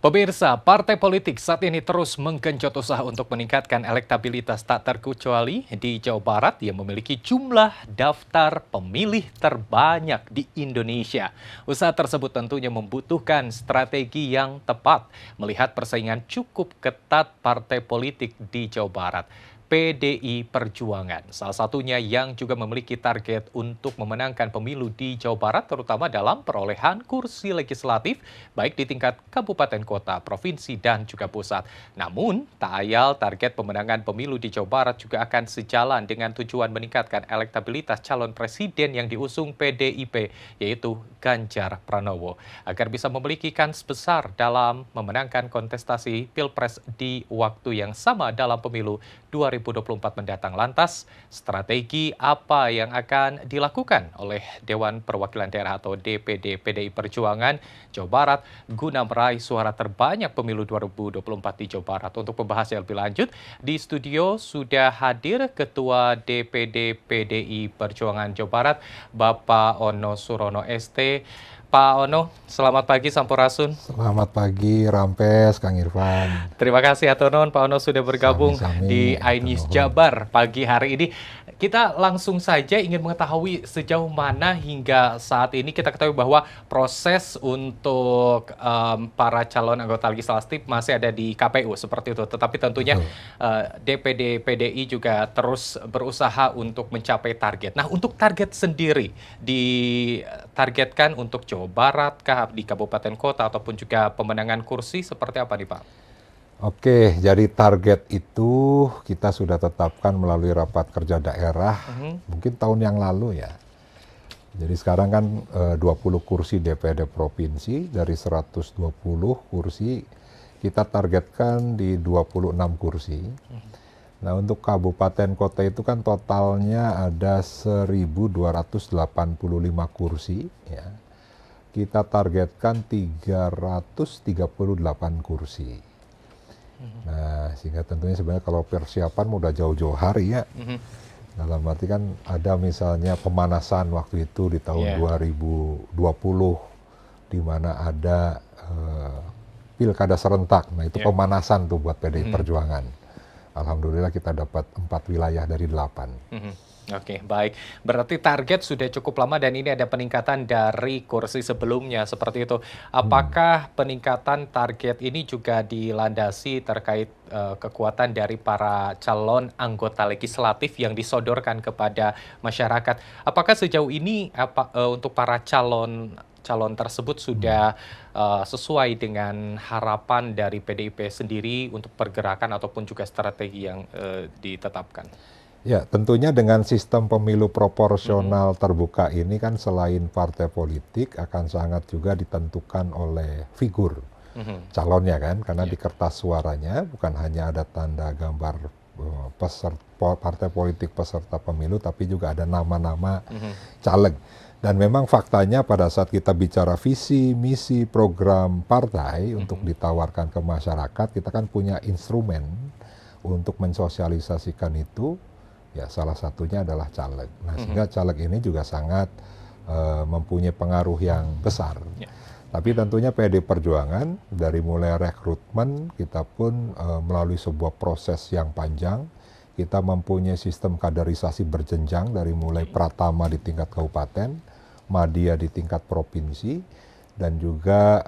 Pemirsa, partai politik saat ini terus menggenjot usaha untuk meningkatkan elektabilitas tak terkecuali di Jawa Barat yang memiliki jumlah daftar pemilih terbanyak di Indonesia. Usaha tersebut tentunya membutuhkan strategi yang tepat melihat persaingan cukup ketat partai politik di Jawa Barat. PDI Perjuangan, salah satunya yang juga memiliki target untuk memenangkan pemilu di Jawa Barat, terutama dalam perolehan kursi legislatif, baik di tingkat kabupaten kota, provinsi, dan juga pusat. Namun, tak ayal target pemenangan pemilu di Jawa Barat juga akan sejalan dengan tujuan meningkatkan elektabilitas calon presiden yang diusung PDIP, yaitu Ganjar Pranowo, agar bisa memiliki kans besar dalam memenangkan kontestasi Pilpres di waktu yang sama dalam pemilu 2024 mendatang. Lantas, strategi apa yang akan dilakukan oleh Dewan Perwakilan Daerah atau DPD PDI Perjuangan Jawa Barat guna meraih suara terbanyak pemilu 2024 di Jawa Barat? Untuk membahasnya lebih lanjut, di studio sudah hadir Ketua DPD PDI Perjuangan Jawa Barat, Bapak Ono Surono ST. Pak Ono, selamat pagi Sampurasun. Selamat pagi, Rampes, Kang Irfan. Terima kasih Atur Nuhun, Pak Ono sudah bergabung di Sami-sami, iNews Atur Nuhun. Jabar pagi hari ini. Kita langsung saja ingin mengetahui sejauh mana hingga saat ini kita ketahui bahwa proses untuk para calon anggota legislatif masih ada di KPU seperti itu. Tetapi tentunya Betul. DPD PDI juga terus berusaha untuk mencapai target. Nah, untuk target sendiri ditargetkan untuk Jawa Barat kah, di kabupaten kota ataupun juga pemenangan kursi seperti apa nih Pak? Oke, jadi target itu kita sudah tetapkan melalui rapat kerja daerah, mungkin tahun yang lalu ya. Jadi sekarang kan 20 kursi DPD provinsi, dari 120 kursi kita targetkan di 26 kursi. Nah, untuk kabupaten kota itu kan totalnya ada 1.285 kursi ya. Kita targetkan 338 kursi. Nah, sehingga tentunya sebenarnya kalau persiapan udah jauh-jauh hari ya. Dalam arti kan ada misalnya pemanasan waktu itu di tahun 2020, di mana ada pilkada serentak. Nah, itu pemanasan tuh buat PDI Perjuangan. Alhamdulillah kita dapat 4 wilayah dari 8. Oke, baik. Berarti target sudah cukup lama dan ini ada peningkatan dari kursi sebelumnya seperti itu. Apakah peningkatan target ini juga dilandasi terkait kekuatan dari para calon anggota legislatif yang disodorkan kepada masyarakat? Apakah sejauh ini untuk para calon tersebut sudah sesuai dengan harapan dari PDIP sendiri untuk pergerakan ataupun juga strategi yang ditetapkan? Ya, tentunya dengan sistem pemilu proporsional terbuka ini kan selain partai politik akan sangat juga ditentukan oleh figur calonnya kan, karena di kertas suaranya bukan hanya ada tanda gambar partai politik peserta pemilu, tapi juga ada nama-nama caleg. Dan memang faktanya pada saat kita bicara visi, misi, program partai untuk ditawarkan ke masyarakat, kita kan punya instrumen untuk mensosialisasikan itu. Ya, salah satunya adalah caleg. Nah, sehingga caleg ini juga sangat mempunyai pengaruh yang besar. Tapi tentunya PDI Perjuangan dari mulai rekrutmen kita pun melalui sebuah proses yang panjang. Kita mempunyai sistem kaderisasi berjenjang dari mulai pratama di tingkat kabupaten, madya di tingkat provinsi, dan juga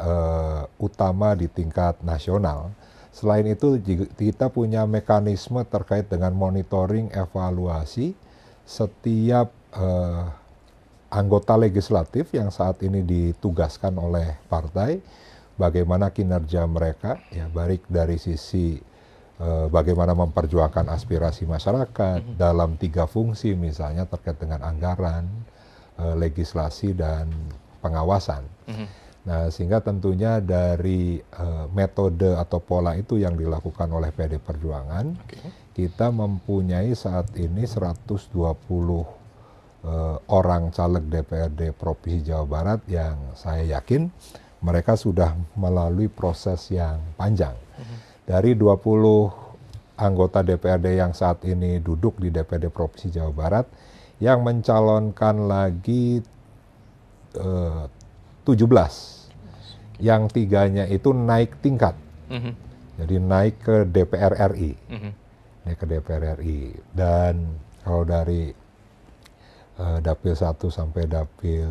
utama di tingkat nasional. Selain itu kita punya mekanisme terkait dengan monitoring evaluasi setiap anggota legislatif yang saat ini ditugaskan oleh partai, bagaimana kinerja mereka, ya baik dari sisi bagaimana memperjuangkan aspirasi masyarakat dalam 3 fungsi misalnya terkait dengan anggaran, legislasi, dan pengawasan. Nah, sehingga tentunya dari metode atau pola itu yang dilakukan oleh PDI Perjuangan, kita mempunyai saat ini 120 orang caleg DPRD Provinsi Jawa Barat yang saya yakin mereka sudah melalui proses yang panjang. Dari 20 anggota DPRD yang saat ini duduk di DPRD Provinsi Jawa Barat, yang mencalonkan lagi 17. yang tiganya itu naik tingkat. Jadi naik ke DPR RI. Naik ke DPR RI. Dan kalau dari Dapil 1 sampai Dapil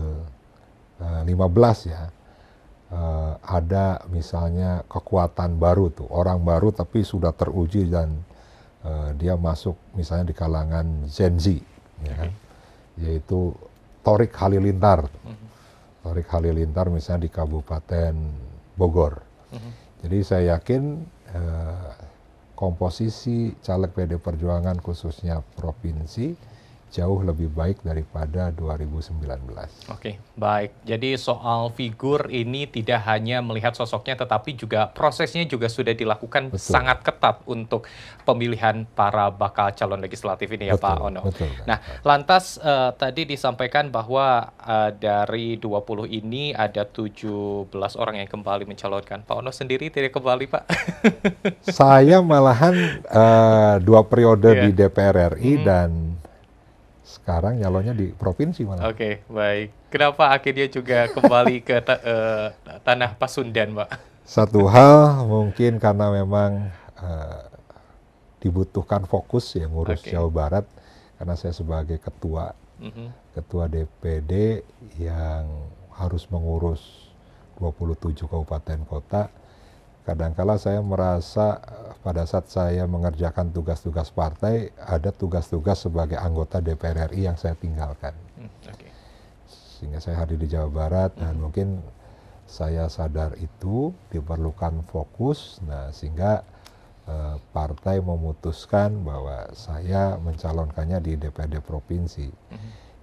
15 ya, ada misalnya kekuatan baru tuh, orang baru tapi sudah teruji dan dia masuk misalnya di kalangan Gen Z, ya kan? Yaitu Thorik Halilintar. Thorik Halilintar misalnya di Kabupaten Bogor. Jadi saya yakin komposisi caleg PD Perjuangan khususnya provinsi jauh lebih baik daripada 2019. Oke, baik. Jadi soal figur ini tidak hanya melihat sosoknya, tetapi juga prosesnya juga sudah dilakukan sangat ketat untuk pemilihan para bakal calon legislatif ini ya Pak Ono. Nah, lantas tadi disampaikan bahwa dari 20 ini ada 17 orang yang kembali mencalonkan. Pak Ono sendiri tidak kembali, Pak? Saya malahan 2 periode di DPR RI dan sekarang nyalonnya di provinsi malah. Oke, baik. Kenapa akhirnya juga kembali ke tanah Pasundan, Pak? Satu hal mungkin karena memang dibutuhkan fokus ya ngurus Jawa Barat, karena saya sebagai ketua DPD yang harus mengurus 27 kabupaten kota. Kadangkala saya merasa pada saat saya mengerjakan tugas-tugas partai, ada tugas-tugas sebagai anggota DPR RI yang saya tinggalkan. Sehingga saya hadir di Jawa Barat dan mungkin saya sadar itu diperlukan fokus, nah sehingga partai memutuskan bahwa saya mencalonkannya di DPRD provinsi.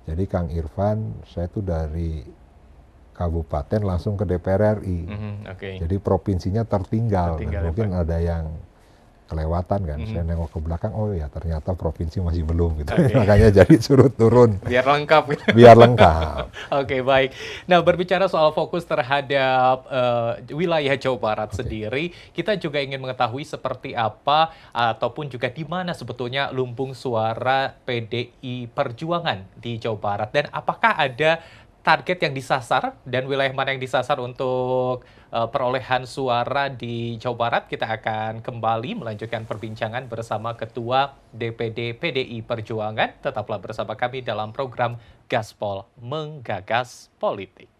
Jadi Kang Irfan, saya itu dari kabupaten langsung ke DPR RI. Jadi provinsinya tertinggal. Dan mungkin ada yang kelewatan kan. Saya nengok ke belakang, oh ya ternyata provinsi masih belum gitu. Makanya jadi suruh turun. Biar lengkap. Biar lengkap. Oke, baik. Nah, berbicara soal fokus terhadap wilayah Jawa Barat sendiri, kita juga ingin mengetahui seperti apa ataupun juga di mana sebetulnya lumbung suara PDI Perjuangan di Jawa Barat. Dan apakah ada target yang disasar dan wilayah mana yang disasar untuk perolehan suara di Jawa Barat? Kita akan kembali melanjutkan perbincangan bersama Ketua DPD PDI Perjuangan. Tetaplah bersama kami dalam program Gaspol Menggagas Politik.